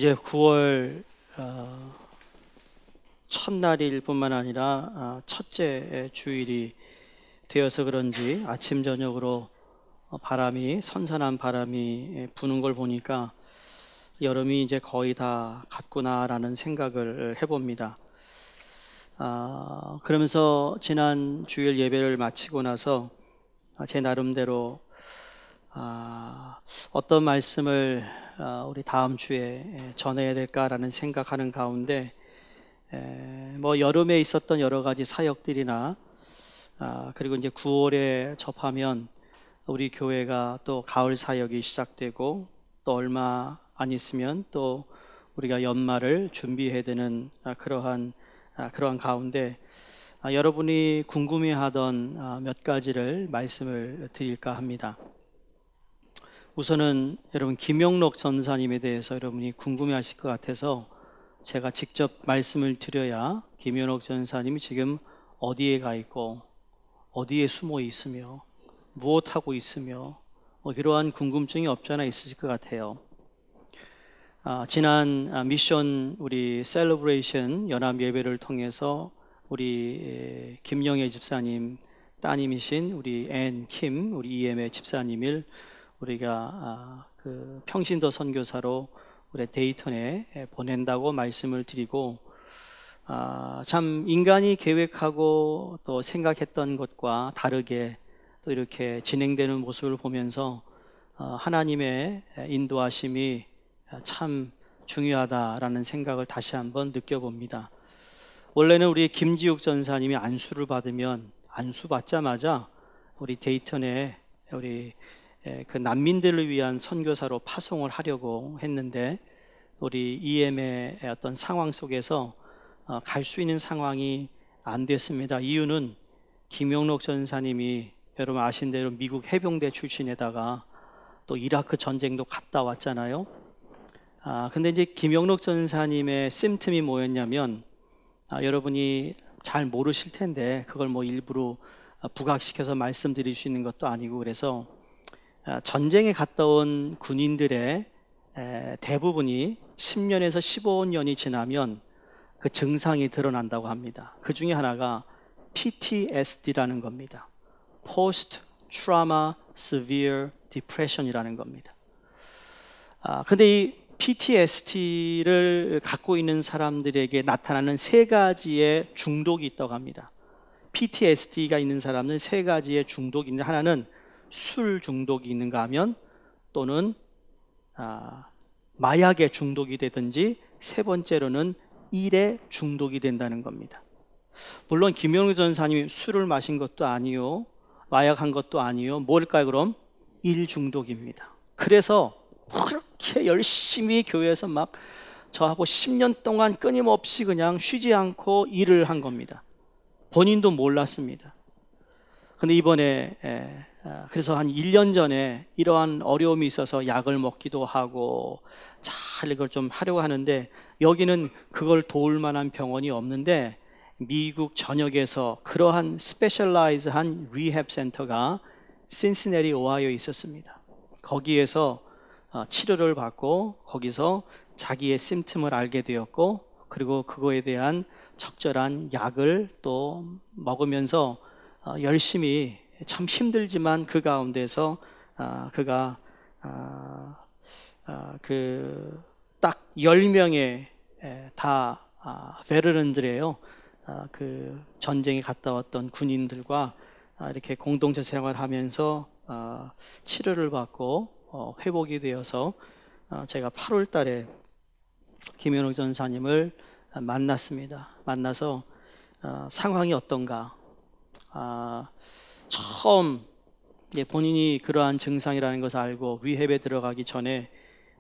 이제 9월 첫날일 뿐만 아니라 첫째 주일이 되어서 그런지 아침 저녁으로 선선한 바람이 부는 걸 보니까 여름이 이제 거의 다 갔구나라는 생각을 해봅니다. 그러면서 지난 주일 예배를 마치고 나서 제 나름대로 어떤 말씀을 우리 다음 주에 전해야 될까라는 생각하는 가운데 뭐 여름에 있었던 여러 가지 사역들이나 그리고 이제 9월에 접하면 우리 교회가 또 가을 사역이 시작되고 또 얼마 안 있으면 또 우리가 연말을 준비해야 되는 그러한 가운데 여러분이 궁금해하던 몇 가지를 말씀을 드릴까 합니다. 우선은 여러분 김영록 전사님에 대해서 여러분이 궁금해하실 것 같아서 제가 직접 말씀을 드려야 김영록 전사님이 지금 어디에 가 있고 어디에 숨어 있으며 무엇하고 있으며 이러한 궁금증이 없지 않아 있으실 것 같아요. 지난 미션 우리 셀러브레이션 연합 예배를 통해서 우리 김영애 집사님 따님이신 우리 앤 킴 우리 EM의 집사님을 우리가 그 평신도 선교사로 우리 데이턴에 보낸다고 말씀을 드리고 참 인간이 계획하고 또 생각했던 것과 다르게 또 이렇게 진행되는 모습을 보면서 하나님의 인도하심이 참 중요하다라는 생각을 다시 한번 느껴봅니다. 원래는 우리 김지욱 전사님이 안수를 받으면 안수 받자마자 우리 데이턴에 우리 그 난민들을 위한 선교사로 파송을 하려고 했는데 우리 EM의 어떤 상황 속에서 갈 수 있는 상황이 안 됐습니다. 이유는 김영록 전사님이 여러분 아신 대로 미국 해병대 출신에다가 또 이라크 전쟁도 갔다 왔잖아요. 근데 이제 김영록 전사님의 심틈이 뭐였냐면 여러분이 잘 모르실 텐데 그걸 뭐 일부러 부각시켜서 말씀드릴 수 있는 것도 아니고 그래서 전쟁에 갔다 온 군인들의 대부분이 10년에서 15년이 지나면 그 증상이 드러난다고 합니다. 그 중에 하나가 PTSD라는 겁니다. Post Trauma Severe Depression이라는 겁니다. 근데 이 PTSD를 갖고 있는 사람들에게 나타나는 세 가지의 중독이 있다고 합니다. PTSD가 있는 사람은 세 가지의 중독이 있는데 하나는 술 중독이 있는가 하면 또는 마약에 중독이 되든지 세 번째로는 일에 중독이 된다는 겁니다. 물론 김영록 전사님이 술을 마신 것도 아니요 마약한 것도 아니요 뭘까요 그럼? 일 중독입니다. 그래서 그렇게 열심히 교회에서 막 저하고 10년 동안 끊임없이 그냥 쉬지 않고 일을 한 겁니다. 본인도 몰랐습니다. 근데 이번에 그래서 한 1년 전에 이러한 어려움이 있어서 약을 먹기도 하고 잘 이걸 좀 하려고 하는데 여기는 그걸 도울 만한 병원이 없는데 미국 전역에서 그러한 스페셜라이즈한 리헵 센터가 신시내티 오하이오에 있었습니다. 거기에서 치료를 받고 거기서 자기의 심틈을 알게 되었고 그리고 그거에 대한 적절한 약을 또 먹으면서 열심히 참 힘들지만 그 가운데서 그가 그 딱 10명의 다 베테랑들이에요. 그 전쟁에 갔다 왔던 군인들과 이렇게 공동체 생활하면서 치료를 받고 회복이 되어서 제가 8월 달에 김현욱 전사님을 만났습니다. 만나서 상황이 어떤가 처음 본인이 그러한 증상이라는 것을 알고 리헵에 들어가기 전에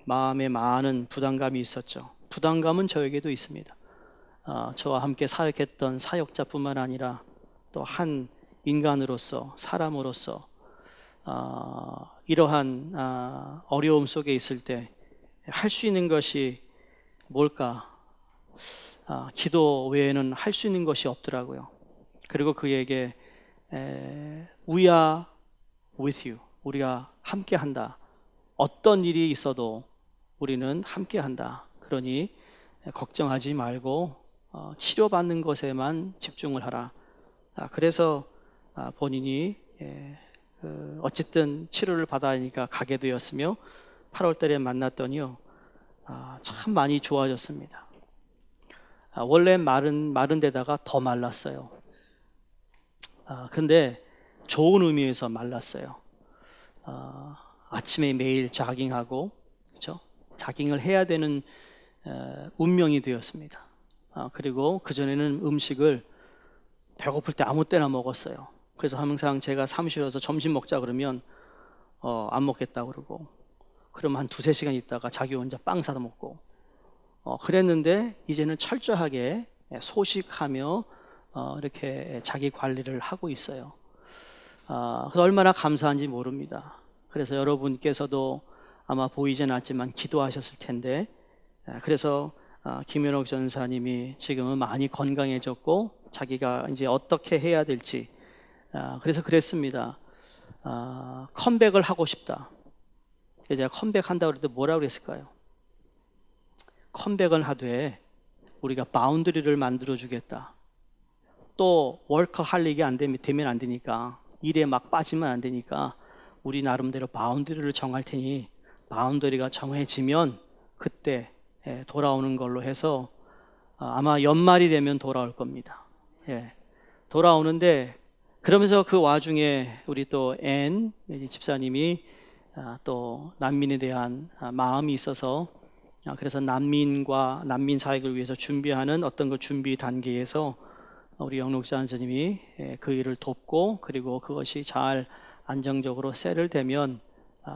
마음에 많은 부담감이 있었죠. 부담감은 저에게도 있습니다. 저와 함께 사역했던 사역자뿐만 아니라 또 한 인간으로서 사람으로서 이러한 어려움 속에 있을 때 할 수 있는 것이 뭘까? 기도 외에는 할 수 있는 것이 없더라고요. 그리고 그에게 We are with you. 우리가 함께 한다. 어떤 일이 있어도 우리는 함께 한다. 그러니 걱정하지 말고 치료받는 것에만 집중을 하라. 그래서 본인이 어쨌든 치료를 받아야 하니까 가게 되었으며 8월 달에 만났더니요, 참 많이 좋아졌습니다. 원래 마른 데다가 더 말랐어요. 근데 좋은 의미에서 말랐어요. 아침에 매일 자깅하고, 그렇죠? 자깅을 해야 되는 운명이 되었습니다. 그리고 그전에는 음식을 배고플 때 아무 때나 먹었어요. 그래서 항상 제가 사무실에 와서 점심 먹자 그러면 안 먹겠다 그러고, 그럼 한 2-3시간 있다가 자기 혼자 빵 사다 먹고, 그랬는데 이제는 철저하게 소식하며 이렇게 자기 관리를 하고 있어요. 그래서 얼마나 감사한지 모릅니다. 그래서 여러분께서도 아마 보이진 않지만 기도하셨을 텐데, 그래서 김현옥 전사님이 지금은 많이 건강해졌고 자기가 이제 어떻게 해야 될지, 그래서 그랬습니다. 컴백을 하고 싶다. 제가 컴백한다고 그럴 때 뭐라고 그랬을까요? 컴백은 하되 우리가 바운드리를 만들어 주겠다. 또 워커할릭이 되면 안 되니까, 일에 막 빠지면 안 되니까 우리 나름대로 바운드리를 정할 테니 바운드리가 정해지면 그때 돌아오는 걸로 해서 아마 연말이 되면 돌아올 겁니다. 돌아오는데, 그러면서 그 와중에 우리 또 앤 집사님이 또 난민에 대한 마음이 있어서, 그래서 난민 사역을 위해서 준비하는 어떤 그 준비 단계에서 우리 영록자 선생님이 그 일을 돕고, 그리고 그것이 잘 안정적으로 세틀되면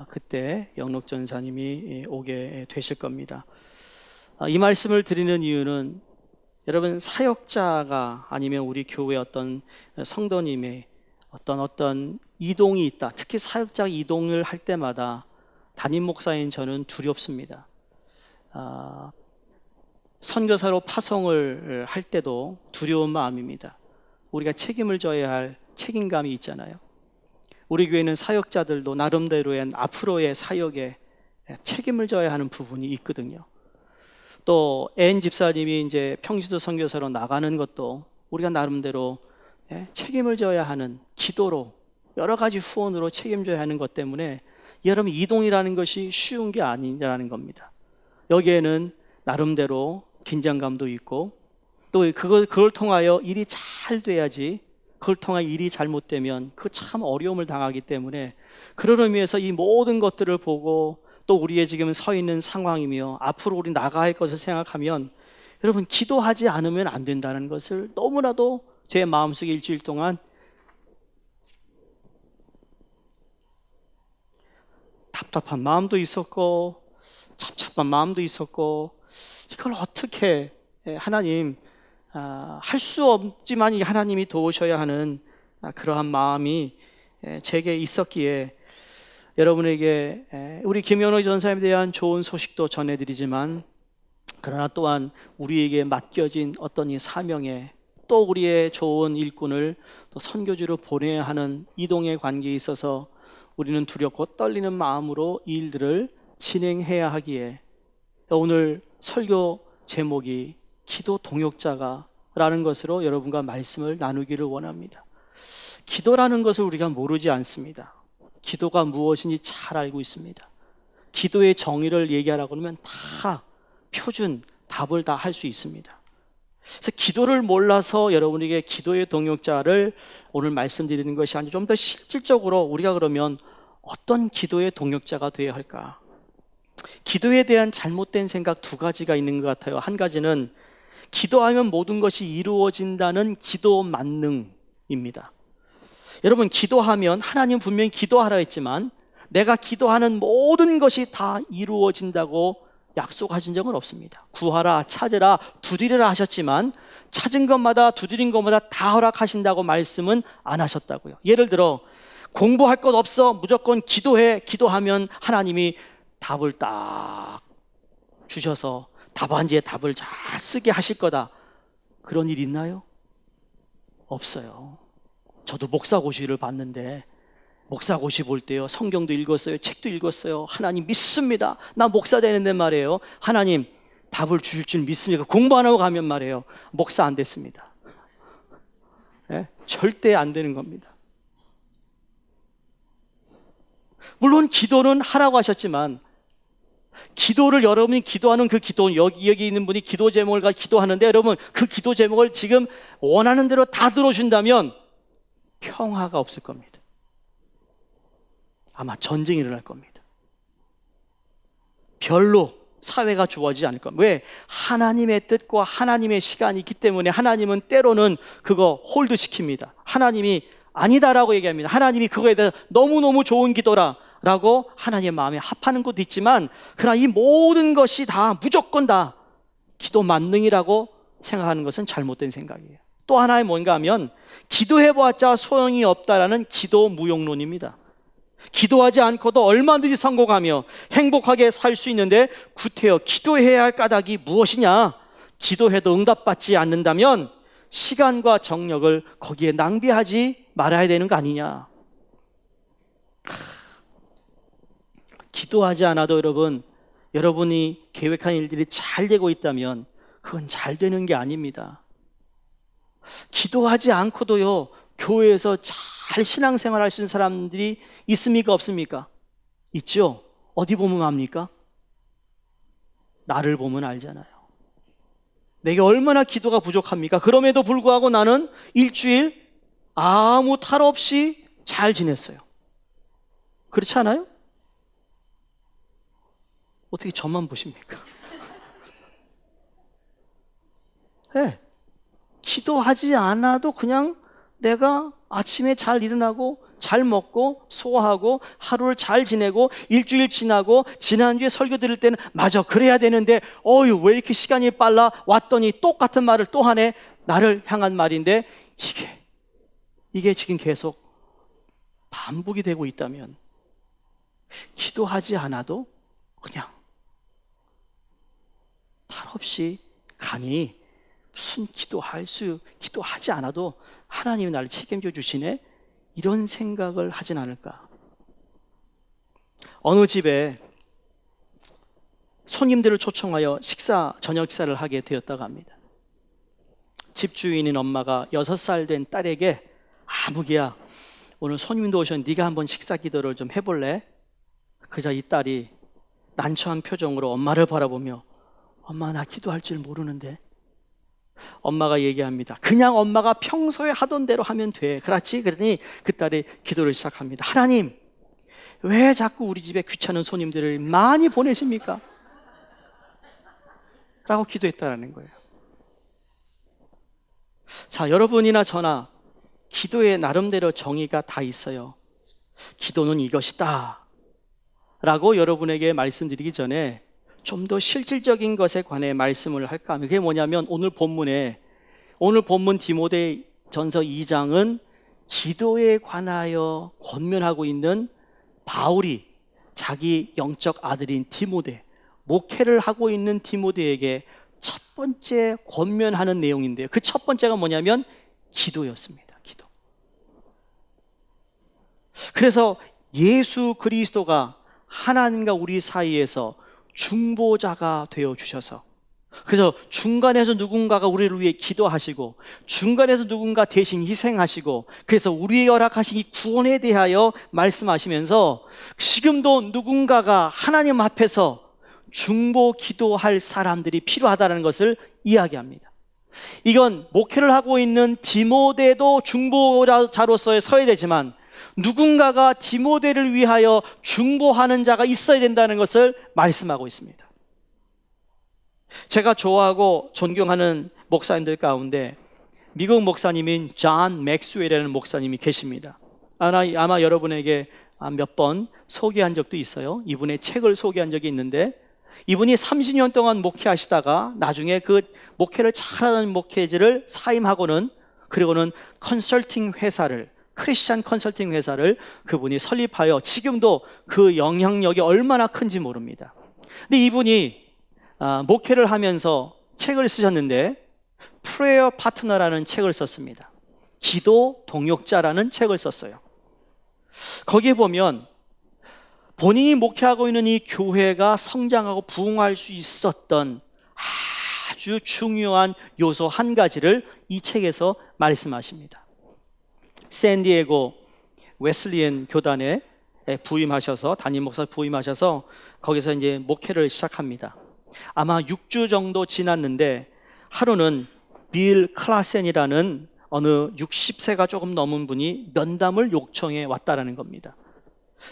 그때 영록 전사님이 오게 되실 겁니다. 이 말씀을 드리는 이유는, 여러분, 사역자가 아니면 우리 교회 어떤 성도님의 어떤 이동이 있다. 특히 사역자가 이동을 할 때마다 담임 목사인 저는 두렵습니다. 선교사로 파송을 할 때도 두려운 마음입니다. 우리가 책임을 져야 할 책임감이 있잖아요. 우리 교회는 사역자들도 나름대로의 앞으로의 사역에 책임을 져야 하는 부분이 있거든요. 또 앤 집사님이 이제 평시도 선교사로 나가는 것도 우리가 나름대로 책임을 져야 하는, 기도로 여러 가지 후원으로 책임져야 하는 것 때문에 여러분, 이동이라는 것이 쉬운 게 아니라는 겁니다. 여기에는 나름대로 긴장감도 있고, 또 그걸 통하여 일이 잘 돼야지, 그걸 통하여 일이 잘못되면 그 참 어려움을 당하기 때문에, 그런 의미에서 이 모든 것들을 보고 또 우리의 지금 서 있는 상황이며 앞으로 우리 나가야 할 것을 생각하면, 여러분, 기도하지 않으면 안 된다는 것을 너무나도 제 마음속에 일주일 동안 답답한 마음도 있었고 찹찹한 마음도 있었고, 이걸 어떻게 하나님, 할 수 없지만 하나님이 도우셔야 하는 그러한 마음이 제게 있었기에, 여러분에게 우리 김현옥 전사님에 대한 좋은 소식도 전해드리지만, 그러나 또한 우리에게 맡겨진 어떤 이 사명에, 또 우리의 좋은 일꾼을 또 선교지로 보내야 하는 이동의 관계에 있어서 우리는 두렵고 떨리는 마음으로 이 일들을 진행해야 하기에, 오늘 설교 제목이 기도 동역자가 라는 것으로 여러분과 말씀을 나누기를 원합니다. 기도라는 것을 우리가 모르지 않습니다. 기도가 무엇인지 잘 알고 있습니다. 기도의 정의를 얘기하라고 하면 다 표준 답을 다 할 수 있습니다. 그래서 기도를 몰라서 여러분에게 기도의 동역자를 오늘 말씀드리는 것이 아니라 좀 더 실질적으로 우리가 그러면 어떤 기도의 동역자가 되어야 할까? 기도에 대한 잘못된 생각 2가지가 있는 것 같아요. 한 가지는 기도하면 모든 것이 이루어진다는 기도 만능입니다. 여러분, 기도하면 하나님 분명히 기도하라 했지만 내가 기도하는 모든 것이 다 이루어진다고 약속하신 적은 없습니다. 구하라, 찾으라, 두드리라 하셨지만 찾은 것마다 두드린 것마다 다 허락하신다고 말씀은 안 하셨다고요. 예를 들어 공부할 것 없어, 무조건 기도해. 기도하면 하나님이 답을 딱 주셔서 답안지에 답을 잘 쓰게 하실 거다. 그런 일 있나요? 없어요. 저도 목사고시를 봤는데, 목사고시 볼 때요, 성경도 읽었어요, 책도 읽었어요. 하나님 믿습니다. 나 목사 되는데 말이에요, 하나님 답을 주실 줄 믿습니까? 공부 안 하고 가면 말이에요, 목사 안 됐습니다. 네? 절대 안 되는 겁니다. 물론 기도는 하라고 하셨지만, 기도를 여러분이 기도하는 그 기도, 여기 있는 분이 기도 제목을 가지고 기도하는데, 여러분 그 기도 제목을 지금 원하는 대로 다 들어준다면 평화가 없을 겁니다. 아마 전쟁이 일어날 겁니다. 별로 사회가 좋아지지 않을 겁니다. 왜? 하나님의 뜻과 하나님의 시간이 있기 때문에 하나님은 때로는 그거 홀드 시킵니다. 하나님이 아니다라고 얘기합니다. 하나님이 그거에 대해서 너무너무 좋은 기도라 라고 하나님의 마음에 합하는 것도 있지만, 그러나 이 모든 것이 다 무조건 다 기도 만능이라고 생각하는 것은 잘못된 생각이에요. 또 하나의 뭔가 하면, 기도해봤자 소용이 없다라는 기도 무용론입니다. 기도하지 않고도 얼마든지 성공하며 행복하게 살 수 있는데, 구태여 기도해야 할 까닭이 무엇이냐? 기도해도 응답받지 않는다면 시간과 정력을 거기에 낭비하지 말아야 되는 거 아니냐? 기도하지 않아도 여러분이 계획한 일들이 잘 되고 있다면 그건 잘 되는 게 아닙니다. 기도하지 않고도요, 교회에서 잘 신앙생활 할 수 있는 사람들이 있습니까? 없습니까? 있죠. 어디 보면 압니까? 나를 보면 알잖아요. 내게 얼마나 기도가 부족합니까? 그럼에도 불구하고 나는 일주일 아무 탈 없이 잘 지냈어요. 그렇지 않아요? 어떻게 저만 보십니까? 네. 기도하지 않아도 그냥 내가 아침에 잘 일어나고 잘 먹고 소화하고 하루를 잘 지내고 일주일 지나고 지난주에 설교 들을 때는 맞아 그래야 되는데 왜 이렇게 시간이 빨라 왔더니 똑같은 말을 또 하네. 나를 향한 말인데 이게 지금 계속 반복이 되고 있다면, 기도하지 않아도 그냥 탈 없이 가니 무슨 기도하지 않아도 하나님이 나를 책임져 주시네, 이런 생각을 하진 않을까. 어느 집에 손님들을 초청하여 저녁 식사를 하게 되었다고 합니다. 집주인인 엄마가 6살 된 딸에게, 무기야 오늘 손님도 오셨는데 네가 한번 식사 기도를 좀 해볼래? 그자 이 딸이 난처한 표정으로 엄마를 바라보며, 엄마 나 기도할 줄 모르는데. 엄마가 얘기합니다. 그냥 엄마가 평소에 하던 대로 하면 돼. 그렇지? 그러더니 그 딸이 기도를 시작합니다. 하나님, 왜 자꾸 우리 집에 귀찮은 손님들을 많이 보내십니까? 라고 기도했다라는 거예요. 자, 여러분이나 저나 기도에 나름대로 정의가 다 있어요. 기도는 이것이다 라고 여러분에게 말씀드리기 전에 좀 더 실질적인 것에 관해 말씀을 할까 하면, 그게 뭐냐면 오늘 본문 디모데전서 2장은 기도에 관하여 권면하고 있는 바울이 자기 영적 아들인 디모데, 목회를 하고 있는 디모데에게 첫 번째 권면하는 내용인데요, 그 첫 번째가 뭐냐면 기도였습니다. 기도. 그래서 예수 그리스도가 하나님과 우리 사이에서 중보자가 되어 주셔서, 그래서 중간에서 누군가가 우리를 위해 기도하시고 중간에서 누군가 대신 희생하시고, 그래서 우리의 허락하신 이 구원에 대하여 말씀하시면서 지금도 누군가가 하나님 앞에서 중보 기도할 사람들이 필요하다는 것을 이야기합니다. 이건 목회를 하고 있는 디모데도 중보자로서의 서야 되지만, 누군가가 디모데를 위하여 중보하는 자가 있어야 된다는 것을 말씀하고 있습니다. 제가 좋아하고 존경하는 목사님들 가운데 미국 목사님인 존 맥스웰이라는 목사님이 계십니다. 아마 여러분에게 몇 번 소개한 적도 있어요. 이분의 책을 소개한 적이 있는데, 이분이 30년 동안 목회하시다가 나중에 그 목회를 잘하는 목회자를 사임하고는, 그리고는 크리스찬 컨설팅 회사를 그분이 설립하여 지금도 그 영향력이 얼마나 큰지 모릅니다. 근데 이분이 목회를 하면서 책을 쓰셨는데 프레어 파트너라는 책을 썼습니다. 기도 동역자라는 책을 썼어요. 거기에 보면 본인이 목회하고 있는 이 교회가 성장하고 부흥할 수 있었던 아주 중요한 요소 한 가지를 이 책에서 말씀하십니다. 샌디에고 웨슬리엔 교단에 부임하셔서, 담임 목사 부임하셔서 거기서 이제 목회를 시작합니다. 아마 6주 정도 지났는데 하루는 빌 클라센이라는 어느 60세가 조금 넘은 분이 면담을 요청해 왔다라는 겁니다.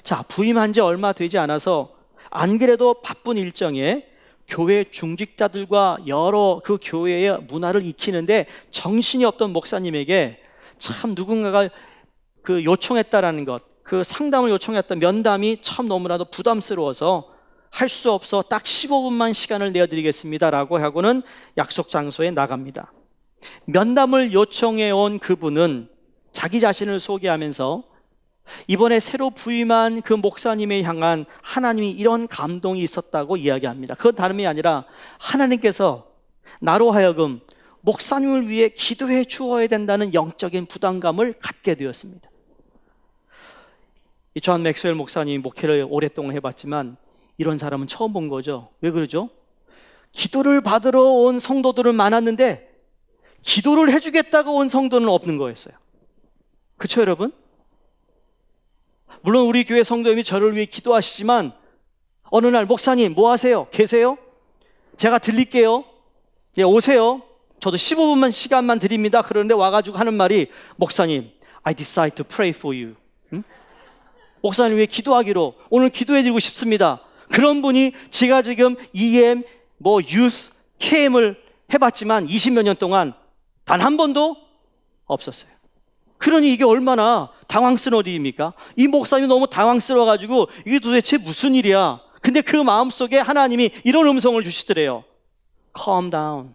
자, 부임한 지 얼마 되지 않아서 안 그래도 바쁜 일정에 교회 중직자들과 여러 그 교회의 문화를 익히는데 정신이 없던 목사님에게 참 누군가가 그 요청했다라는 것, 그 상담을 요청했던 면담이 참 너무나도 부담스러워서 할 수 없어 딱 15분만 시간을 내어드리겠습니다라고 하고는 약속 장소에 나갑니다. 면담을 요청해 온 그분은 자기 자신을 소개하면서 이번에 새로 부임한 그 목사님에 향한 하나님이 이런 감동이 있었다고 이야기합니다. 그건 다름이 아니라 하나님께서 나로 하여금 목사님을 위해 기도해 주어야 된다는 영적인 부담감을 갖게 되었습니다. 이 존 맥스웰 목사님이 목회를 오랫동안 해봤지만 이런 사람은 처음 본 거죠. 왜 그러죠? 기도를 받으러 온 성도들은 많았는데 기도를 해주겠다고 온 성도는 없는 거였어요. 그렇죠, 여러분? 물론 우리 교회 성도님이 저를 위해 기도하시지만 어느 날 목사님 뭐 하세요? 계세요? 제가 들릴게요. 예, 오세요. 저도 15분만 시간만 드립니다. 그런데 와가지고 하는 말이 목사님, I decide to pray for you. 응? 목사님 위해 기도하기로 오늘 기도해드리고 싶습니다. 그런 분이 제가 지금 EM, 유스, KM을 해봤지만 20몇 년 동안 단 한 번도 없었어요. 그러니 이게 얼마나 당황스러운 일입니까? 이 목사님이 너무 당황스러워가지고 이게 도대체 무슨 일이야? 근데 그 마음속에 하나님이 이런 음성을 주시더래요. Calm down.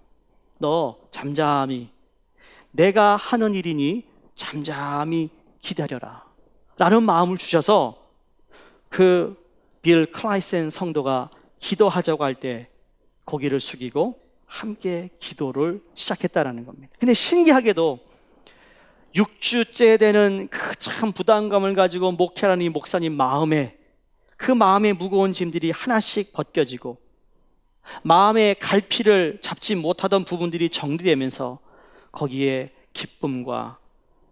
너 잠잠히. 내가 하는 일이니 잠잠히 기다려라. 라는 마음을 주셔서 그 빌 클라이센 성도가 기도하자고 할 때 고개를 숙이고 함께 기도를 시작했다라는 겁니다. 근데 신기하게도 6주째 되는 그 참 부담감을 가지고 목회하는 이 목사님 마음에 그 마음의 무거운 짐들이 하나씩 벗겨지고 마음의 갈피를 잡지 못하던 부분들이 정리되면서 거기에 기쁨과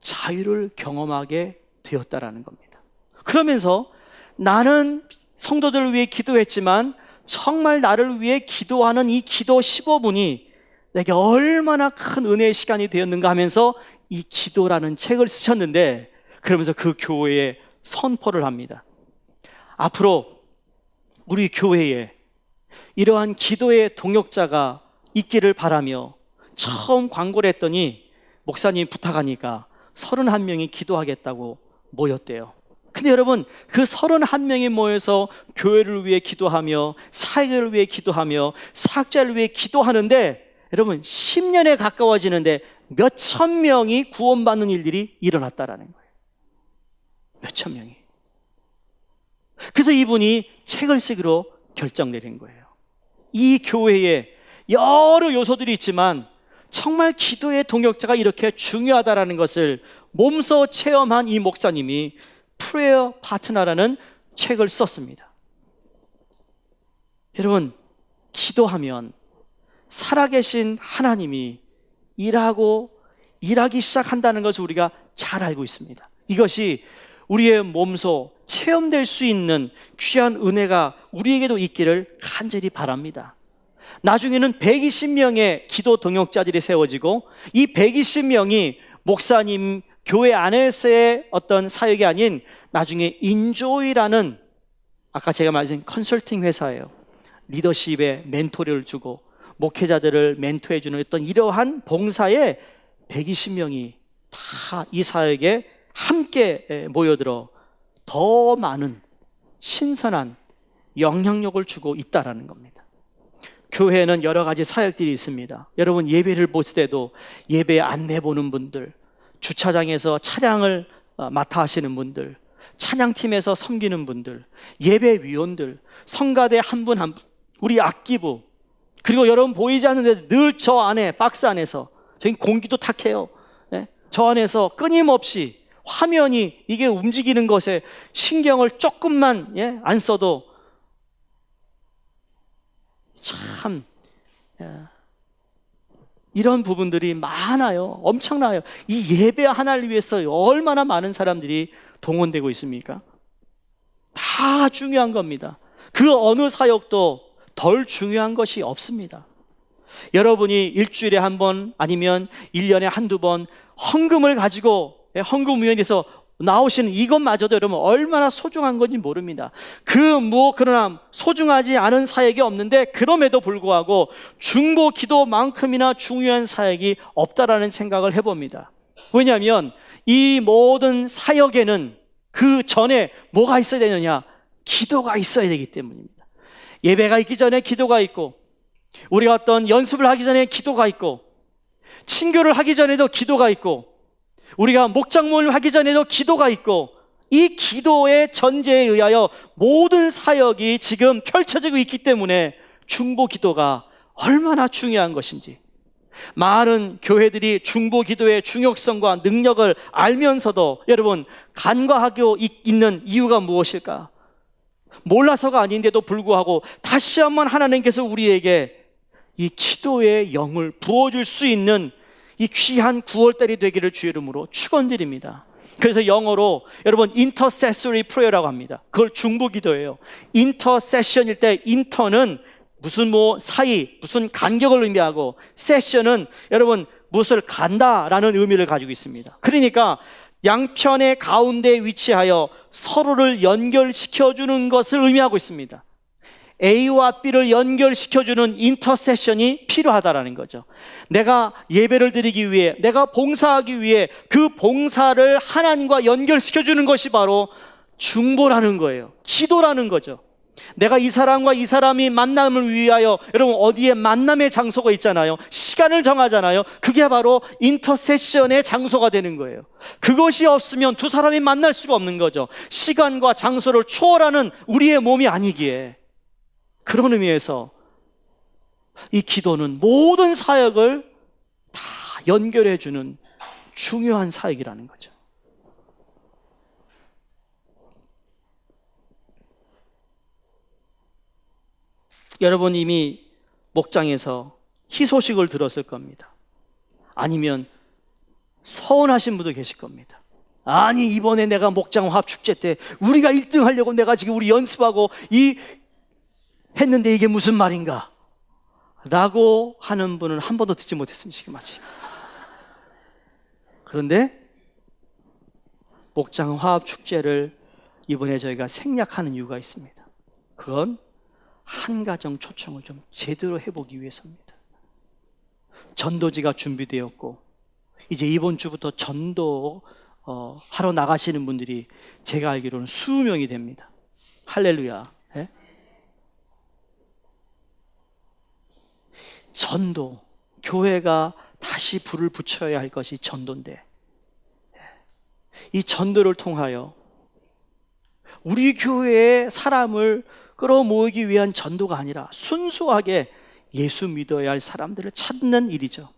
자유를 경험하게 되었다라는 겁니다. 그러면서 나는 성도들을 위해 기도했지만 정말 나를 위해 기도하는 이 기도 15분이 내게 얼마나 큰 은혜의 시간이 되었는가 하면서 이 기도라는 책을 쓰셨는데 그러면서 그 교회에 선포를 합니다. 앞으로 우리 교회에 이러한 기도의 동역자가 있기를 바라며 처음 광고를 했더니 목사님이 부탁하니까 31명이 기도하겠다고 모였대요. 근데 여러분 그 31명이 모여서 교회를 위해 기도하며 사회를 위해 기도하며 사역자를 위해 기도하는데 여러분 10년에 가까워지는데 몇천 명이 구원받는 일들이 일어났다라는 거예요. 몇천 명이. 그래서 이분이 책을 쓰기로 결정내린 거예요. 이 교회에 여러 요소들이 있지만 정말 기도의 동역자가 이렇게 중요하다라는 것을 몸소 체험한 이 목사님이 프레어 파트너라는 책을 썼습니다. 여러분, 기도하면 살아계신 하나님이 일하기 시작한다는 것을 우리가 잘 알고 있습니다. 이것이 우리의 몸소 체험될 수 있는 귀한 은혜가 우리에게도 있기를 간절히 바랍니다. 나중에는 120명의 기도 동역자들이 세워지고 이 120명이 목사님 교회 안에서의 어떤 사역이 아닌 나중에 인조이라는 아까 제가 말씀드린 컨설팅 회사예요. 리더십에 멘토를 주고 목회자들을 멘토해주는 어떤 이러한 봉사에 120명이 다 이 사역에 함께 모여들어 더 많은 신선한 영향력을 주고 있다는 겁니다. 교회에는 여러 가지 사역들이 있습니다. 여러분 예배를 볼 때도 예배 안내 보는 분들, 주차장에서 차량을 맡아 하시는 분들, 찬양팀에서 섬기는 분들, 예배위원들, 성가대 한 분 한 분, 우리 악기부, 그리고 여러분 보이지 않는데 늘 저 안에 박스 안에서 저희 공기도 탁해요. 네? 저 안에서 끊임없이 화면이 이게 움직이는 것에 신경을 조금만 안 써도 참 이런 부분들이 많아요. 엄청나요. 이 예배 하나를 위해서 얼마나 많은 사람들이 동원되고 있습니까? 다 중요한 겁니다. 그 어느 사역도 덜 중요한 것이 없습니다. 여러분이 일주일에 한 번 아니면 1년에 한두 번 헌금을 가지고 헌금위원회에서 나오시는 이것마저도 여러분 얼마나 소중한 건지 모릅니다. 그러나 소중하지 않은 사역이 없는데 그럼에도 불구하고 중보 기도만큼이나 중요한 사역이 없다라는 생각을 해봅니다. 왜냐하면 이 모든 사역에는 그 전에 뭐가 있어야 되느냐? 기도가 있어야 되기 때문입니다. 예배가 있기 전에 기도가 있고, 우리가 어떤 연습을 하기 전에 기도가 있고, 친교를 하기 전에도 기도가 있고, 우리가 목장모임을 하기 전에도 기도가 있고, 이 기도의 전제에 의하여 모든 사역이 지금 펼쳐지고 있기 때문에 중보 기도가 얼마나 중요한 것인지, 많은 교회들이 중보 기도의 중요성과 능력을 알면서도 여러분 간과하고 있는 이유가 무엇일까? 몰라서가 아닌데도 불구하고 다시 한번 하나님께서 우리에게 이 기도의 영을 부어줄 수 있는 이 귀한 9월달이 되기를 주의 이름으로 축원드립니다. 그래서 영어로 여러분 intercessory prayer라고 합니다. 그걸 중보 기도예요. intercession일 때 inter는 무슨 사이, 무슨 간격을 의미하고, 세션은 여러분 무엇을 간다라는 의미를 가지고 있습니다. 그러니까 양편의 가운데 위치하여 서로를 연결시켜주는 것을 의미하고 있습니다. A와 B를 연결시켜주는 인터세션이 필요하다라는 거죠. 내가 예배를 드리기 위해, 내가 봉사하기 위해 그 봉사를 하나님과 연결시켜주는 것이 바로 중보라는 거예요. 기도라는 거죠. 내가 이 사람과 이 사람이 만남을 위하여, 여러분 어디에 만남의 장소가 있잖아요. 시간을 정하잖아요. 그게 바로 인터세션의 장소가 되는 거예요. 그것이 없으면 두 사람이 만날 수가 없는 거죠. 시간과 장소를 초월하는 우리의 몸이 아니기에. 그런 의미에서 이 기도는 모든 사역을 다 연결해주는 중요한 사역이라는 거죠. 여러분 이미 목장에서 희소식을 들었을 겁니다. 아니면 서운하신 분도 계실 겁니다. 아니 이번에 내가 목장 화합축제 때 우리가 1등 하려고 내가 지금 우리 연습하고 했는데 이게 무슨 말인가? 라고 하는 분은 한 번도 듣지 못했습니다. 지금 아직. 그런데 목장 화합축제를 이번에 저희가 생략하는 이유가 있습니다. 그건 한가정 초청을 좀 제대로 해보기 위해서입니다. 전도지가 준비되었고 이제 이번 주부터 전도 하러 나가시는 분들이 제가 알기로는 수명이 됩니다. 할렐루야. 네? 전도, 교회가 다시 불을 붙여야 할 것이 전도인데, 이 전도를 통하여 우리 교회의 사람을 끌어모으기 위한 전도가 아니라 순수하게 예수 믿어야 할 사람들을 찾는 일이죠.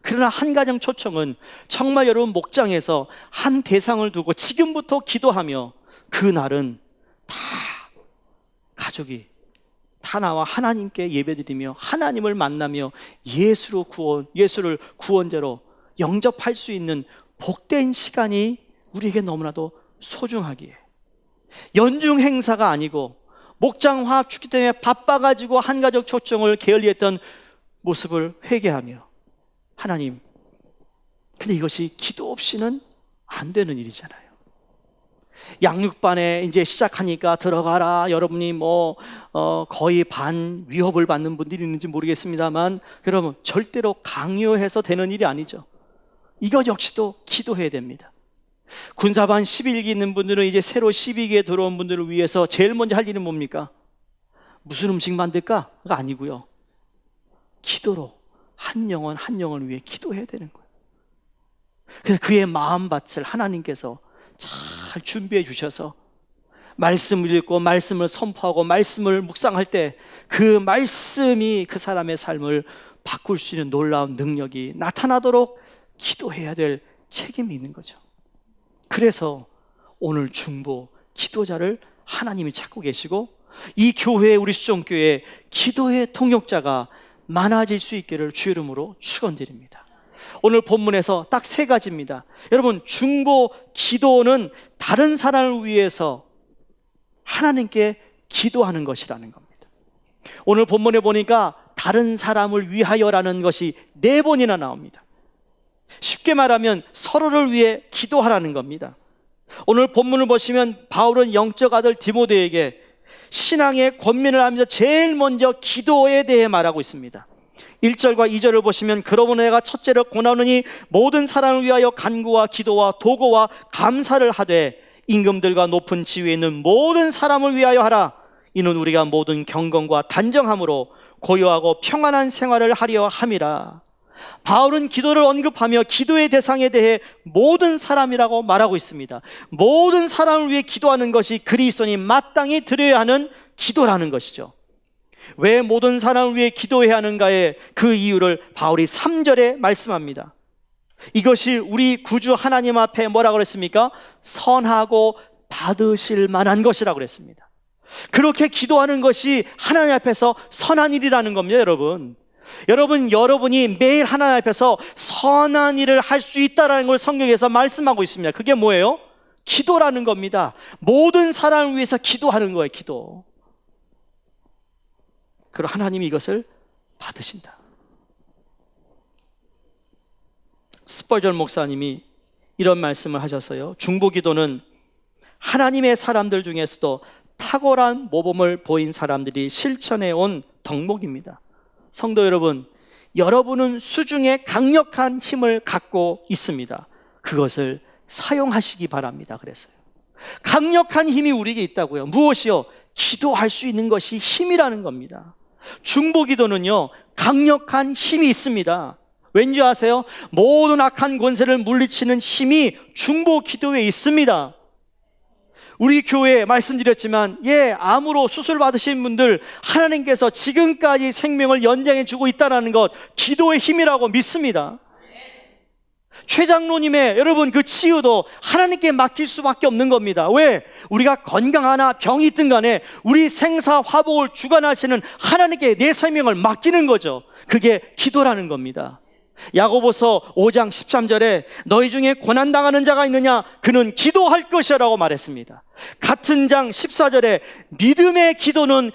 그러나 한가정 초청은 정말 여러분 목장에서 한 대상을 두고 지금부터 기도하며 그날은 다 가족이 다 나와 하나님께 예배드리며 하나님을 만나며 예수를 구원자로 영접할 수 있는 복된 시간이 우리에게 너무나도 소중하기에, 연중 행사가 아니고 목장 화합 축기 때문에 바빠가지고 한가족 초청을 게을리했던 모습을 회개하며, 하나님, 근데 이것이 기도 없이는 안 되는 일이잖아요. 양육반에 이제 시작하니까 들어가라. 여러분이 거의 반 위협을 받는 분들이 있는지 모르겠습니다만, 여러분 절대로 강요해서 되는 일이 아니죠. 이것 역시도 기도해야 됩니다. 군사반 11기 있는 분들은 이제 새로 12기에 들어온 분들을 위해서 제일 먼저 할 일은 뭡니까? 무슨 음식 만들까? 가 아니고요. 기도로 한 영혼 한 영혼을 위해 기도해야 되는 거예요. 그래서 그의 마음밭을 하나님께서 잘 준비해 주셔서 말씀을 읽고 말씀을 선포하고 말씀을 묵상할 때 그 말씀이 그 사람의 삶을 바꿀 수 있는 놀라운 능력이 나타나도록 기도해야 될 책임이 있는 거죠. 그래서 오늘 중보 기도자를 하나님이 찾고 계시고, 이 교회, 우리 수종교회 기도의 통역자가 많아질 수 있기를 주 이름으로 축원드립니다. 오늘 본문에서 딱 세 가지입니다. 여러분, 중보 기도는 다른 사람을 위해서 하나님께 기도하는 것이라는 겁니다. 오늘 본문에 보니까 다른 사람을 위하여라는 것이 4번이나 나옵니다. 쉽게 말하면 서로를 위해 기도하라는 겁니다. 오늘 본문을 보시면 바울은 영적 아들 디모데에게 신앙의 권면을 하면서 제일 먼저 기도에 대해 말하고 있습니다. 1절과 2절을 보시면 그러므로 내가 첫째로 권하노니 모든 사람을 위하여 간구와 기도와 도고와 감사를 하되 임금들과 높은 지위에 있는 모든 사람을 위하여 하라. 이는 우리가 모든 경건과 단정함으로 고요하고 평안한 생활을 하려 함이라. 바울은 기도를 언급하며 기도의 대상에 대해 모든 사람이라고 말하고 있습니다. 모든 사람을 위해 기도하는 것이 그리스도인이 마땅히 드려야 하는 기도라는 것이죠. 왜 모든 사람을 위해 기도해야 하는가의 그 이유를 바울이 3절에 말씀합니다. 이것이 우리 구주 하나님 앞에 뭐라고 그랬습니까? 선하고 받으실 만한 것이라고 그랬습니다. 그렇게 기도하는 것이 하나님 앞에서 선한 일이라는 겁니다. 여러분이 매일 하나님 앞에서 선한 일을 할 수 있다는 걸 성경에서 말씀하고 있습니다. 그게 뭐예요? 기도라는 겁니다. 모든 사람을 위해서 기도하는 거예요. 기도. 그리고 하나님이 이것을 받으신다. 스펄전 목사님이 이런 말씀을 하셔서요, 중보기도는 하나님의 사람들 중에서도 탁월한 모범을 보인 사람들이 실천해 온 덕목입니다. 성도 여러분, 여러분은 수중에 강력한 힘을 갖고 있습니다. 그것을 사용하시기 바랍니다. 그랬어요. 강력한 힘이 우리에게 있다고요. 무엇이요? 기도할 수 있는 것이 힘이라는 겁니다. 중보기도는요, 강력한 힘이 있습니다. 왠지 아세요? 모든 악한 권세를 물리치는 힘이 중보기도에 있습니다. 우리 교회에 말씀드렸지만, 암으로 수술 받으신 분들 하나님께서 지금까지 생명을 연장해 주고 있다는 것, 기도의 힘이라고 믿습니다. 최 장로님의 여러분 그 치유도 하나님께 맡길 수밖에 없는 겁니다. 왜? 우리가 건강하나 병이 있든 간에 우리 생사 화복을 주관하시는 하나님께 내 생명을 맡기는 거죠. 그게 기도라는 겁니다. 야고보서 5장 13절에 너희 중에 고난당하는 자가 있느냐? 그는 기도할 것이라고 말했습니다. 같은 장 14절에 믿음의 기도는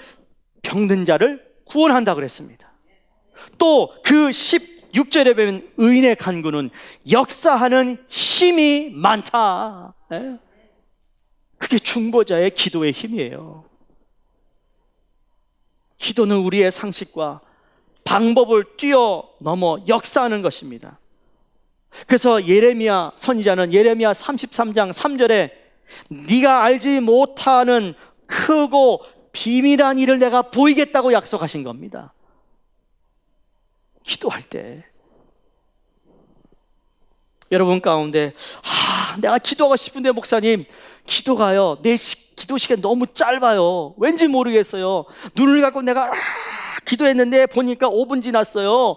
병든 자를 구원한다 그랬습니다. 또 그 16절에 보면 의인의 간구는 역사하는 힘이 많다. 그게 중보자의 기도의 힘이에요. 기도는 우리의 상식과 방법을 뛰어넘어 역사하는 것입니다. 그래서 예레미야 선지자는 예레미야 33장 3절에 네가 알지 못하는 크고 비밀한 일을 내가 보이겠다고 약속하신 겁니다. 기도할 때 여러분 가운데 내가 기도하고 싶은데 목사님, 기도가요, 내 기도 시간 너무 짧아요. 왠지 모르겠어요. 눈을 감고 내가 기도했는데 보니까 5분 지났어요.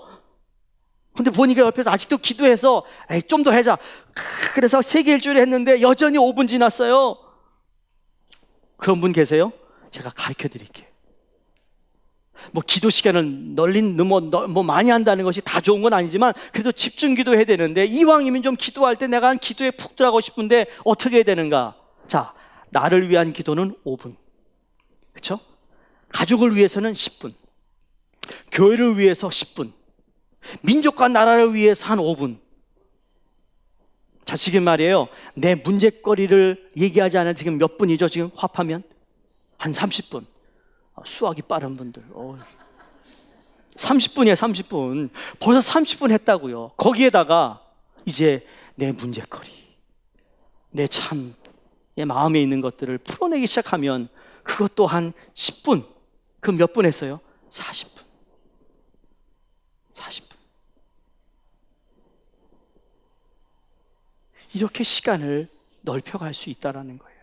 근데 보니까 옆에서 아직도 기도해서 좀 더 하자. 그래서 3개 일주일에 했는데 여전히 5분 지났어요. 그런 분 계세요? 제가 가르쳐 드릴게요. 기도 시간을 많이 한다는 것이 다 좋은 건 아니지만 그래도 집중 기도해야 되는데, 이왕이면 좀 기도할 때 내가 기도에 푹 들어가고 싶은데 어떻게 해야 되는가? 자, 나를 위한 기도는 5분. 그렇죠? 가족을 위해서는 10분. 교회를 위해서 10분. 민족과 나라를 위해서 한 5분. 자, 지금 말이에요. 내 문제거리를 얘기하지 않은 지금 몇 분이죠? 지금 합하면? 한 30분. 수학이 빠른 분들. 30분이에요, 30분. 벌써 30분 했다고요. 거기에다가 이제 내 문제거리, 내 마음에 있는 것들을 풀어내기 시작하면 그것도 한 10분. 그럼 몇 분 했어요? 40분. 40분. 이렇게 시간을 넓혀갈 수 있다는 거예요.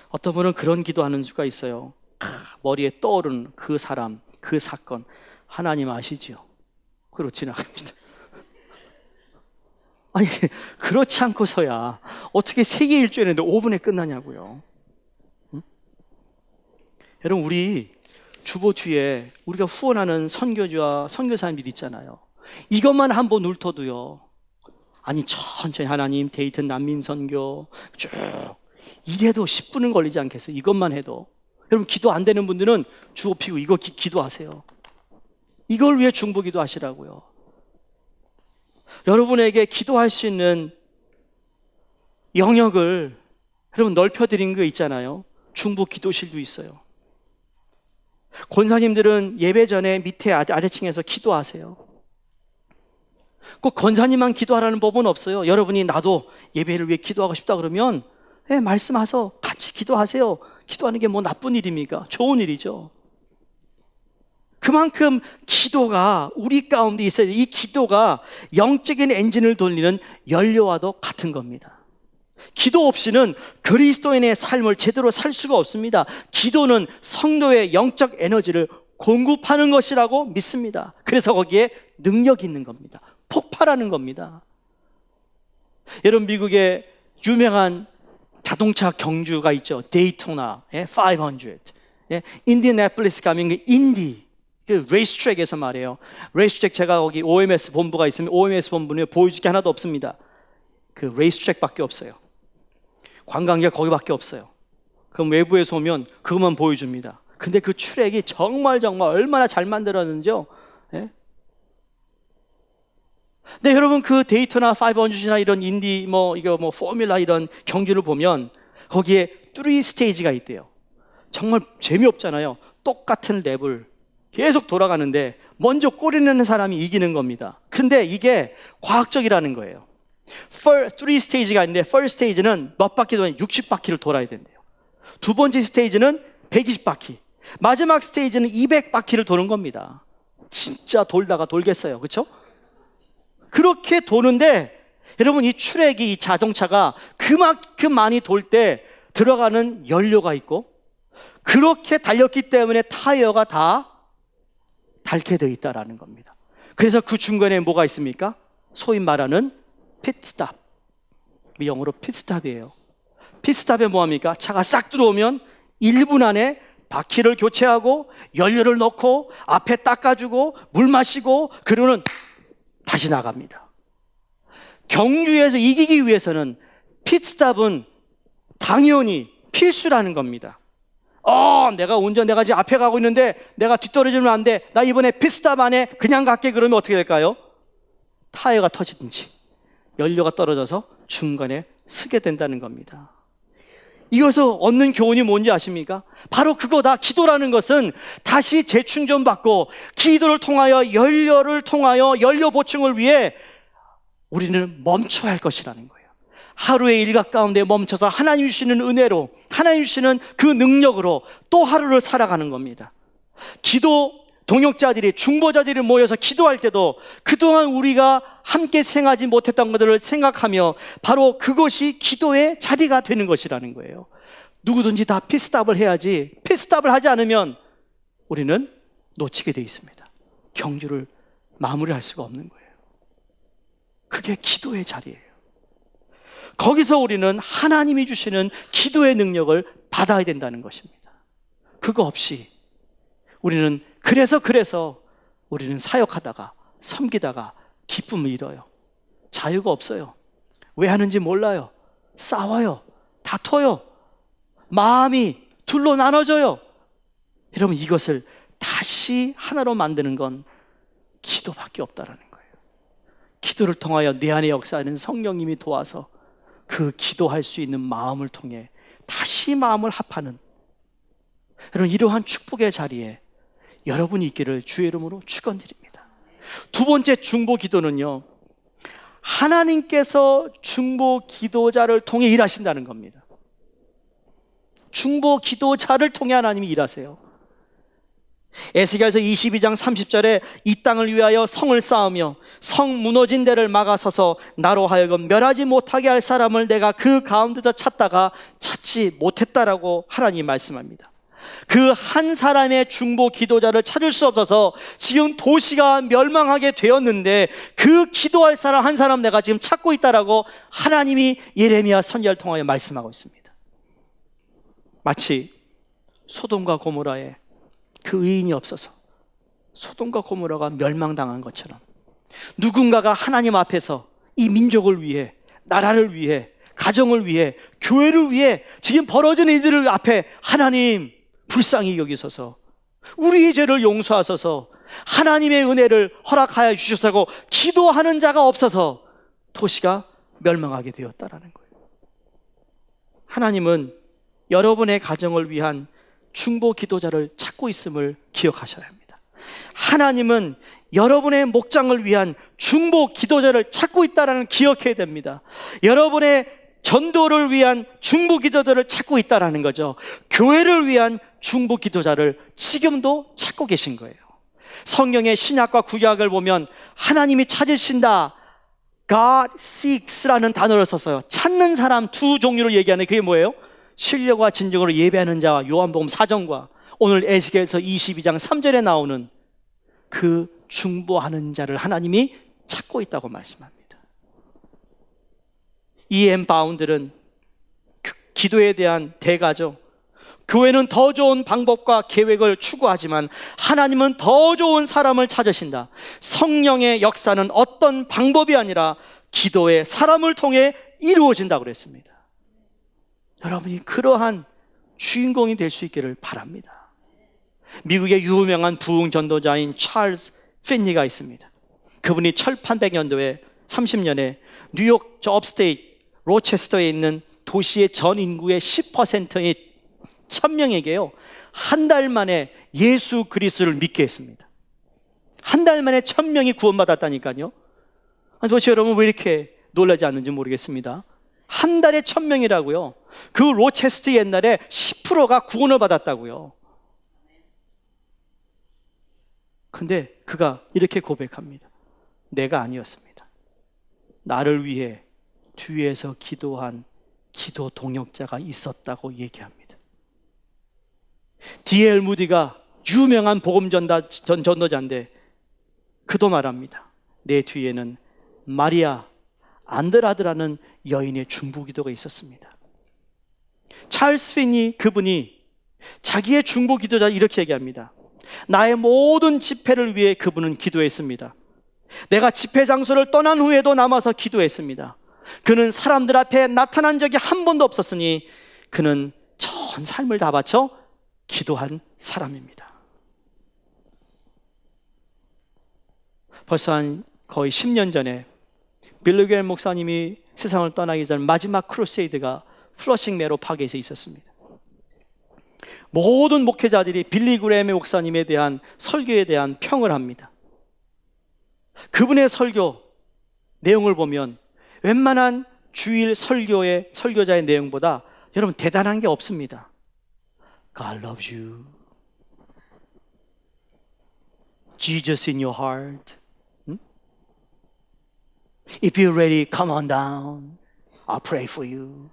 어떤 분은 그런 기도하는 수가 있어요. 머리에 떠오르는 그 사람, 그 사건, 하나님 아시지요? 그러고 지나갑니다. 아니, 그렇지 않고서야 어떻게 세계 일주일에 5분에 끝나냐고요. 응? 여러분, 우리 주보 뒤에 우리가 후원하는 선교주와 선교사님들 있잖아요. 이것만 한번 훑어도요, 아니 천천히 하나님 데이튼 난민 선교 쭉 이래도 10분은 걸리지 않겠어요? 이것만 해도. 여러분, 기도 안 되는 분들은 주보 피고 이거 기도하세요. 이걸 위해 중보기도 하시라고요. 여러분에게 기도할 수 있는 영역을 여러분 넓혀드린 거 있잖아요. 중보 기도실도 있어요. 권사님들은 예배 전에 밑에 아래층에서 기도하세요. 꼭 권사님만 기도하라는 법은 없어요. 여러분이 나도 예배를 위해 기도하고 싶다 그러면 말씀하셔서 같이 기도하세요. 기도하는 게 뭐 나쁜 일입니까? 좋은 일이죠. 그만큼 기도가 우리 가운데 있어야 돼요. 이 기도가 영적인 엔진을 돌리는 연료와도 같은 겁니다. 기도 없이는 그리스도인의 삶을 제대로 살 수가 없습니다. 기도는 성도의 영적 에너지를 공급하는 것이라고 믿습니다. 그래서 거기에 능력이 있는 겁니다. 폭발하는 겁니다. 여러분, 미국의 유명한 자동차 경주가 있죠. 데이토나 500. 인디애나폴리스 가면 그 인디 그 레이스트랙에서 말이에요. 레이스트랙, 제가 거기 OMS 본부가 있으면 OMS 본부는 보여줄 게 하나도 없습니다. 그 레이스트랙밖에 없어요. 관광객 거기밖에 없어요. 그럼 외부에서 오면 그것만 보여줍니다. 근데 그 트랙이 정말 얼마나 잘 만들었는지요. 네, 여러분, 그 데이토나 500이나 이런 인디 포뮬라 이런 경주를 보면 거기에 3 스테이지가 있대요. 정말 재미없잖아요. 똑같은 랩을 계속 돌아가는데 먼저 꼬리내는 사람이 이기는 겁니다. 근데 이게 과학적이라는 거예요. 3 스테이지가 있는데, first 스테이지는 몇 바퀴 도는 60바퀴를 돌아야 된대요. 두 번째 스테이지는 120바퀴, 마지막 스테이지는 200바퀴를 도는 겁니다. 진짜 돌다가 돌겠어요, 그렇죠? 그렇게 도는데 여러분, 이 트랙이, 이 자동차가 그만큼 많이 돌 때 들어가는 연료가 있고, 그렇게 달렸기 때문에 타이어가 다 닳게 되어 있다라는 겁니다. 그래서 그 중간에 뭐가 있습니까? 소위 말하는 핏스탑, 영어로 핏스탑이에요. 핏스탑에 뭐합니까? 차가 싹 들어오면 1분 안에 바퀴를 교체하고 연료를 넣고 앞에 닦아주고 물 마시고 그러는 다시 나갑니다. 경주에서 이기기 위해서는 핏스탑은 당연히 필수라는 겁니다. 내가 지금 앞에 가고 있는데 내가 뒤떨어지면 안 돼. 나 이번에 핏스탑 안에 그냥 갈게. 그러면 어떻게 될까요? 타이어가 터지든지 연료가 떨어져서 중간에 서게 된다는 겁니다. 이것을 얻는 교훈이 뭔지 아십니까? 바로 그거다. 기도라는 것은 다시 재충전받고 기도를 통하여 연료를 통하여 연료 보충을 위해 우리는 멈춰야 할 것이라는 거예요. 하루의 일각 가운데 멈춰서 하나님 주시는 은혜로, 하나님 주시는 그 능력으로 또 하루를 살아가는 겁니다. 기도 동역자들이, 중보자들이 모여서 기도할 때도 그동안 우리가 함께 생하지 못했던 것들을 생각하며 바로 그것이 기도의 자리가 되는 것이라는 거예요. 누구든지 다 핏스탑을 해야지, 핏스탑을 하지 않으면 우리는 놓치게 돼 있습니다. 경주를 마무리할 수가 없는 거예요. 그게 기도의 자리예요. 거기서 우리는 하나님이 주시는 기도의 능력을 받아야 된다는 것입니다. 그거 없이 우리는 그래서 우리는 사역하다가 섬기다가 기쁨을 잃어요. 자유가 없어요. 왜 하는지 몰라요. 싸워요. 다퉈요. 마음이 둘로 나눠져요. 여러분, 이것을 다시 하나로 만드는 건 기도밖에 없다라는 거예요. 기도를 통하여 내 안에 역사하는 성령님이 도와서 그 기도할 수 있는 마음을 통해 다시 마음을 합하는, 여러분, 이러한 축복의 자리에 여러분이 있기를 주의 이름으로 축원드립니다. 두 번째 중보 기도는요, 하나님께서 중보 기도자를 통해 일하신다는 겁니다. 중보 기도자를 통해 하나님이 일하세요. 에스겔서 22장 30절에 이 땅을 위하여 성을 쌓으며 성 무너진 데를 막아서서 나로 하여금 멸하지 못하게 할 사람을 내가 그 가운데서 찾다가 찾지 못했다라고 하나님이 말씀합니다. 그 한 사람의 중보 기도자를 찾을 수 없어서 지금 도시가 멸망하게 되었는데 그 기도할 사람 한 사람 내가 지금 찾고 있다라고 하나님이 예레미야 선지자를 통하여 말씀하고 있습니다. 마치 소돔과 고모라에 그 의인이 없어서 소돔과 고모라가 멸망당한 것처럼 누군가가 하나님 앞에서 이 민족을 위해, 나라를 위해, 가정을 위해, 교회를 위해 지금 벌어지는 이들을 앞에 하나님 불쌍히 여기소서, 우리의 죄를 용서하소서, 하나님의 은혜를 허락하여 주셔서 기도하는 자가 없어서 도시가 멸망하게 되었다라는 거예요. 하나님은 여러분의 가정을 위한 중보 기도자를 찾고 있음을 기억하셔야 합니다. 하나님은 여러분의 목장을 위한 중보 기도자를 찾고 있다는 기억해야 됩니다. 여러분의 전도를 위한 중보 기도자를 찾고 있다는 거죠. 교회를 위한 중보 기도자를 지금도 찾고 계신 거예요. 성경의 신약과 구약을 보면 하나님이 찾으신다, God seeks라는 단어를 써서요, 찾는 사람 두 종류를 얘기하는, 그게 뭐예요? 신령과 진정으로 예배하는 자와 요한복음 4장과 오늘 에스겔서 22장 3절에 나오는 그 중보하는 자를 하나님이 찾고 있다고 말씀합니다. E.M. 바운들은 기도에 대한 대가죠. 교회는 더 좋은 방법과 계획을 추구하지만 하나님은 더 좋은 사람을 찾으신다. 성령의 역사는 어떤 방법이 아니라 기도의 사람을 통해 이루어진다고 그랬습니다. 여러분이 그러한 주인공이 될 수 있기를 바랍니다. 미국의 유명한 부흥 전도자인 찰스 핀니가 있습니다. 그분이 1800년도에 30년에 뉴욕 저 업스테이트 로체스터에 있는 도시의 전 인구의 10%의 1000명에게요 한 달 만에 예수 그리스도를 믿게 했습니다. 한 달 만에 1000명이 구원받았다니까요. 도대체 여러분 왜 이렇게 놀라지 않는지 모르겠습니다. 한 달에 1000명이라고요. 그 로체스터 옛날에 10%가 구원을 받았다고요. 근데 그가 이렇게 고백합니다. 내가 아니었습니다. 나를 위해 뒤에서 기도한 기도 동역자가 있었다고 얘기합니다. D.L. 무디가 유명한 복음 전도자인데 그도 말합니다. 내 뒤에는 마리아 안드라드라는 여인의 중보기도가 있었습니다. 찰스 핀이 그분이 자기의 중보기도자 이렇게 얘기합니다. 나의 모든 집회를 위해 그분은 기도했습니다. 내가 집회 장소를 떠난 후에도 남아서 기도했습니다. 그는 사람들 앞에 나타난 적이 한 번도 없었으니 그는 전 삶을 다 바쳐 기도한 사람입니다. 벌써 한 거의 10년 전에 빌리 그레이엄 목사님이 세상을 떠나기 전 마지막 크루세이드가 플러싱 메로 파크에서 있었습니다. 모든 목회자들이 빌리 그레이엄 목사님에 대한 설교에 대한 평을 합니다. 그분의 설교 내용을 보면 웬만한 주일 설교자의 내용보다 여러분 대단한 게 없습니다. God loves you. Jesus in your heart. If you're ready, come on down. I'll pray for you.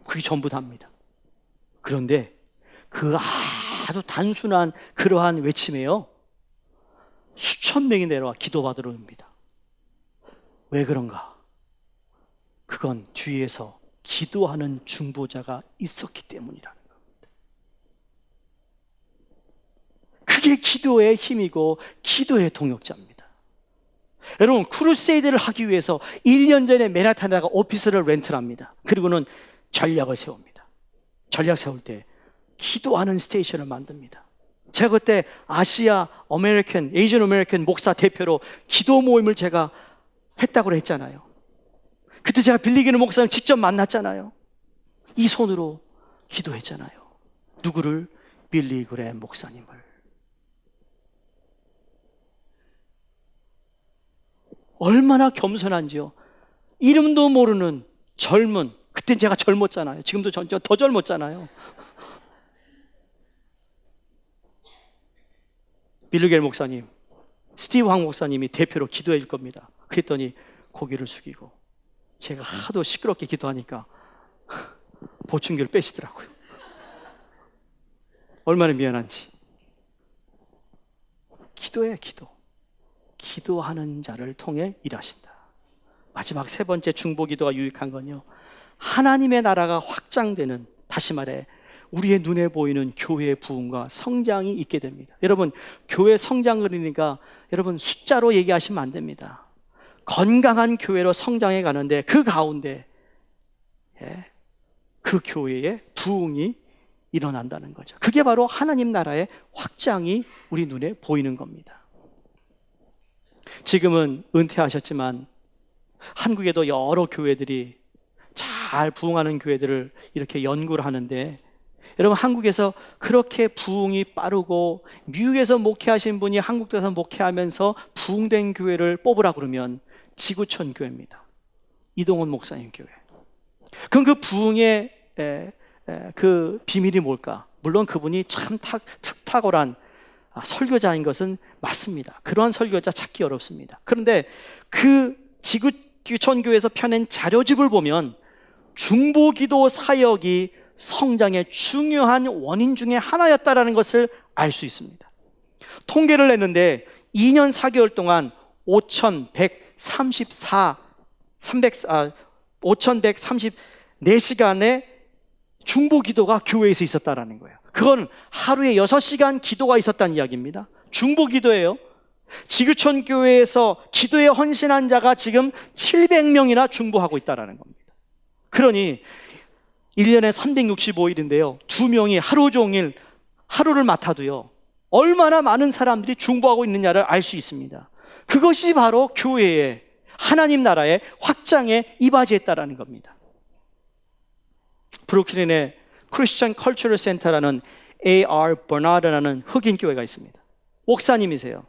그게 전부 다입니다. 그런데 그 아주 단순한 그러한 외침에요 수천 명이 내려와 기도받으러 옵니다. 왜 그런가? 그건 뒤에서 기도하는 중보자가 있었기 때문이라는 겁니다. 그게 기도의 힘이고 기도의 동역자입니다. 여러분 크루세이드를 하기 위해서 1년 전에 맨하탄에다가 오피스를 렌트를 합니다. 그리고는 전략을 세웁니다. 전략 세울 때 기도하는 스테이션을 만듭니다. 제가 그때 아시아 에이전 아메리칸 목사 대표로 기도 모임을 제가 했다고 했잖아요. 그때 제가 빌리기는 목사님 직접 만났잖아요. 이 손으로 기도했잖아요. 누구를? 빌리 그레이엄 목사님을. 얼마나 겸손한지요. 이름도 모르는 젊은, 그땐 제가 젊었잖아요. 지금도 더 젊었잖아요. 빌리 그레이엄 목사님, 스티브 황 목사님이 대표로 기도해 줄 겁니다. 그랬더니 고개를 숙이고 제가 하도 시끄럽게 기도하니까 보충기를 빼시더라고요. 얼마나 미안한지. 기도예요, 기도. 기도하는 자를 통해 일하신다. 마지막 세 번째 중보 기도가 유익한 건요, 하나님의 나라가 확장되는, 다시 말해 우리의 눈에 보이는 교회의 부흥과 성장이 있게 됩니다. 여러분, 교회 성장을 그러니까 여러분 숫자로 얘기하시면 안 됩니다. 건강한 교회로 성장해 가는데 그 가운데 그 교회의 부흥이 일어난다는 거죠. 그게 바로 하나님 나라의 확장이 우리 눈에 보이는 겁니다. 지금은 은퇴하셨지만 한국에도 여러 교회들이 잘 부흥하는 교회들을 이렇게 연구를 하는데, 여러분 한국에서 그렇게 부흥이 빠르고 미국에서 목회하신 분이 한국에서 목회하면서 부흥된 교회를 뽑으라 그러면 지구촌 교회입니다. 이동훈 목사님 교회. 그럼 그 부흥의 그 비밀이 뭘까? 물론 그분이 참 탁월한 설교자인 것은 맞습니다. 그러한 설교자 찾기 어렵습니다. 그런데 그 지구촌 교회에서 펴낸 자료집을 보면 중보기도 사역이 성장의 중요한 원인 중에 하나였다라는 것을 알 수 있습니다. 통계를 냈는데 2년 4개월 동안 5,134시간의 중보기도가 교회에서 있었다라는 거예요. 그건 하루에 6시간 기도가 있었다는 이야기입니다. 중보기도예요. 지구촌 교회에서 기도에 헌신한 자가 지금 700명이나 중보하고 있다는 겁니다. 그러니 1년에 365일인데요 2명이 하루 종일 하루를 맡아도요 얼마나 많은 사람들이 중보하고 있느냐를 알 수 있습니다. 그것이 바로 교회의 하나님 나라의 확장에 이바지했다라는 겁니다. 브루클린의 크리스천 컬처럴 센터라는 A.R. 버나드라는 흑인 교회가 있습니다. 목사님이세요.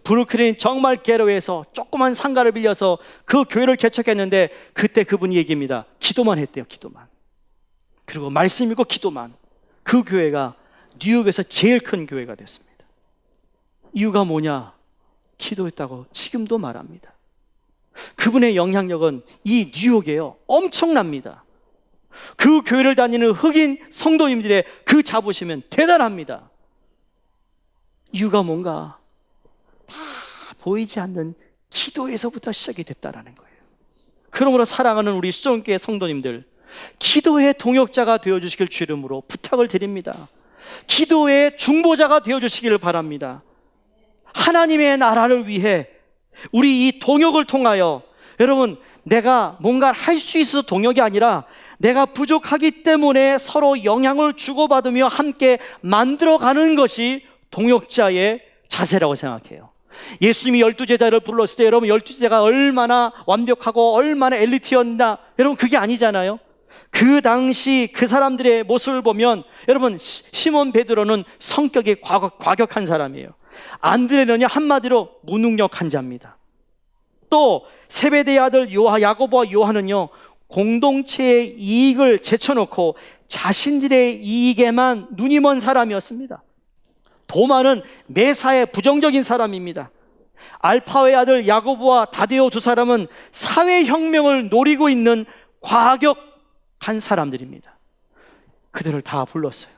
브루클린 정말 게러에서 조그만 상가를 빌려서 그 교회를 개척했는데 그때 그분이 얘기합니다. 기도만 했대요. 기도만. 그리고 말씀 읽고 기도만. 그 교회가 뉴욕에서 제일 큰 교회가 됐습니다. 이유가 뭐냐? 기도했다고 지금도 말합니다. 그분의 영향력은 이 뉴욕에요 엄청납니다. 그 교회를 다니는 흑인 성도님들의 그 자부심은 대단합니다. 이유가 뭔가? 다 보이지 않는 기도에서부터 시작이 됐다라는 거예요. 그러므로 사랑하는 우리 수종교회 성도님들, 기도의 동역자가 되어주시길 주 이름으로 부탁을 드립니다. 기도의 중보자가 되어주시기를 바랍니다. 하나님의 나라를 위해 우리 이 동역을 통하여, 여러분 내가 뭔가를 할 수 있어서 동역이 아니라 내가 부족하기 때문에 서로 영향을 주고받으며 함께 만들어가는 것이 동역자의 자세라고 생각해요. 예수님이 12제자를 불렀을 때 여러분 12제자가 얼마나 완벽하고 얼마나 엘리트였나, 여러분 그게 아니잖아요. 그 당시 그 사람들의 모습을 보면 여러분 시몬 베드로는 성격이 과격한 사람이에요. 안드레는요 한마디로 무능력한 자입니다. 또 세베대의 아들 야고보와 요한은요 공동체의 이익을 제쳐놓고 자신들의 이익에만 눈이 먼 사람이었습니다. 도마는 매사에 부정적인 사람입니다. 알파오의 아들 야고보와 다데오 두 사람은 사회혁명을 노리고 있는 과격한 사람들입니다. 그들을 다 불렀어요.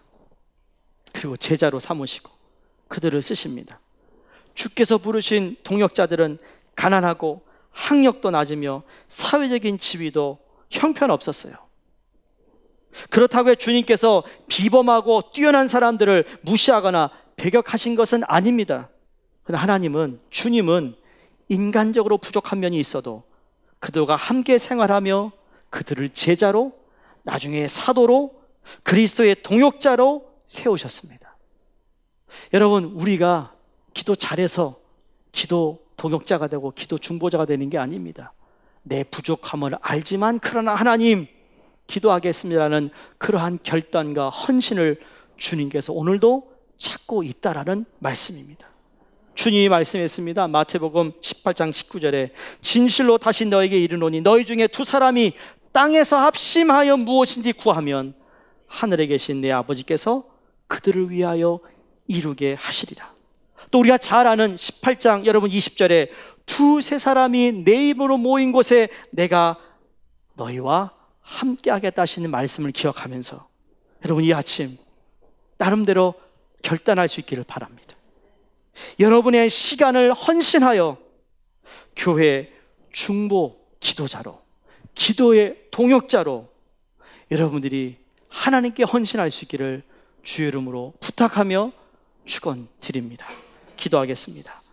그리고 제자로 삼으시고 그들을 쓰십니다. 주께서 부르신 동역자들은 가난하고 학력도 낮으며 사회적인 지위도 형편없었어요. 그렇다고 해 주님께서 비범하고 뛰어난 사람들을 무시하거나 배격하신 것은 아닙니다. 그러나 하나님은, 주님은 인간적으로 부족한 면이 있어도 그들과 함께 생활하며 그들을 제자로, 나중에 사도로, 그리스도의 동역자로 세우셨습니다. 여러분, 우리가 기도 잘해서 기도 동역자가 되고 기도 중보자가 되는 게 아닙니다. 내 부족함을 알지만 그러나 하나님 기도하겠습니다라는 그러한 결단과 헌신을 주님께서 오늘도 찾고 있다라는 말씀입니다. 주님이 말씀했습니다. 마태복음 18장 19절에 진실로 다시 너에게 이르노니 너희 중에 두 사람이 땅에서 합심하여 무엇인지 구하면 하늘에 계신 내 아버지께서 그들을 위하여 이루게 하시리라. 또 우리가 잘 아는 18장 여러분 20절에 두세 사람이 내 입으로 모인 곳에 내가 너희와 함께 하겠다 하시는 말씀을 기억하면서 여러분 이 아침 나름대로 결단할 수 있기를 바랍니다. 여러분의 시간을 헌신하여 교회 중보 기도자로, 기도의 동역자로 여러분들이 하나님께 헌신할 수 있기를 주의 이름으로 부탁하며 축원드립니다. 기도하겠습니다.